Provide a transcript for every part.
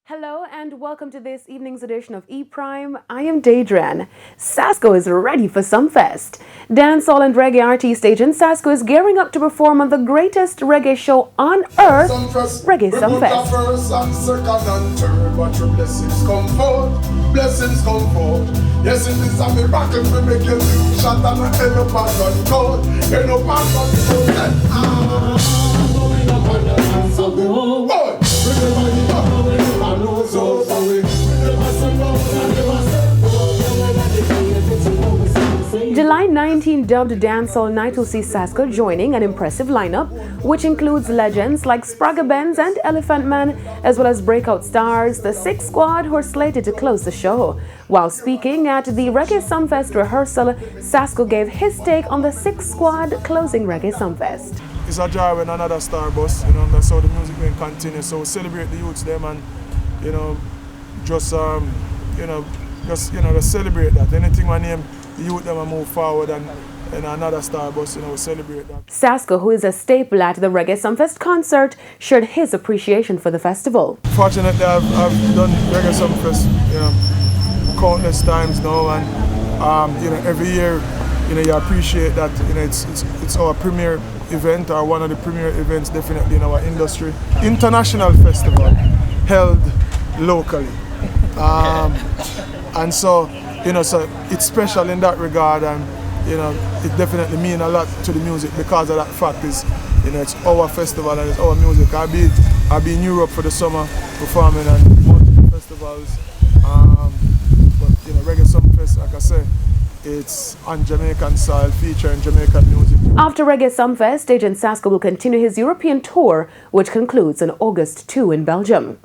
Hello and welcome to this evening's edition of E-Prime. I am Daedran. Sasco is ready for Sumfest. Dancehall and reggae artist agent Sasco is gearing up to perform on the greatest reggae show on earth, Reggae Sumfest. First and second and third, but your blessings come forth. Blessings come forth. Yes, it is a miracle to make you think shot and end up and run cold. End up and run cold. Going up on the hands of the home. July 19 dubbed Dancehall Night will see Sasco joining an impressive lineup, which includes legends like Spragga Benz and Elephant Man, as well as breakout stars, the Six Squad, who are slated to close the show. While speaking at the Reggae Sumfest rehearsal, Sasco gave his take on the Six Squad closing Reggae Sumfest. It's a joy when another star bus, that's how the music will continue. So we celebrate the youths them and, just celebrate that. Anything my name, the youth them and move forward and another star bus, we celebrate that. Sasco, who is a staple at the Reggae Sumfest concert, shared his appreciation for the festival. Fortunately, I've done Reggae Sumfest, countless times now, and every year, you appreciate that. It's our premier event, or one of the premier events, definitely in our industry. International festival held locally, and so so it's special in that regard, and it definitely means a lot to the music because of that fact. It's our festival and it's our music. I'll be in Europe for the summer performing at multiple festivals, but Reggae Sumfest, like I say, it's on Jamaican soil, featuring Jamaican music. After Reggae Sumfest, agent Sasco will continue his European tour, which concludes on August 2 in Belgium.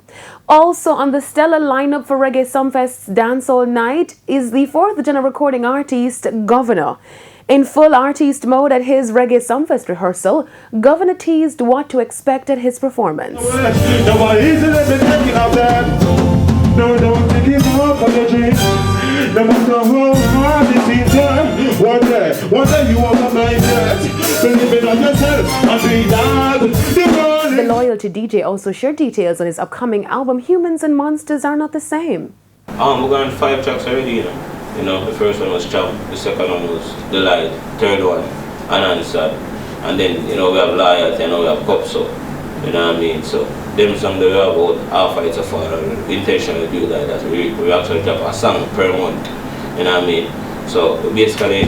Also on the stellar lineup for Reggae Sumfest's Dancehall Night is the fourth gen recording artist, Governor. In full artist mode at his Reggae Sumfest rehearsal, Governor teased what to expect at his performance. No matter how hard it seems, one day you are the mindset. Believe on yourself and be that. The loyalty DJ also shared details on his upcoming album Humans and Monsters Are Not the Same. We're going 5 tracks already, the first one was Chop, the second one was The Light, third one, Unanswered, and then, we have Loyalty and we have Cup, so, so them songs that we have about half it's a for intentionally do that we actually drop a song per month, so basically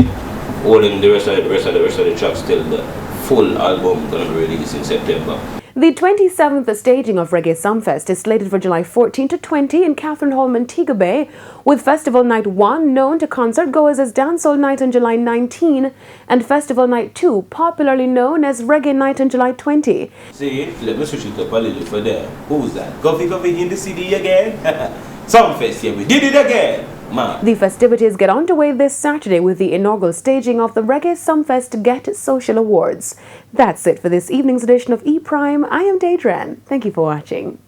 holding the rest of the tracks till the full album gonna be released in September. The 27th staging of Reggae Sumfest is slated for July 14 to 20 in Catherine Hall, Montego Bay, with Festival Night 1 known to concert goers as Dancehall Night on July 19 and Festival Night 2, popularly known as Reggae Night on July 20. See, let me switch it up a little for there. Who's that? Coffee in the city again? Sumfest, yeah, we did it again! Man. The festivities get underway this Saturday with the inaugural staging of the Reggae Sumfest Get Social Awards. That's it for this evening's edition of E-Prime. I am Daedran. Thank you for watching.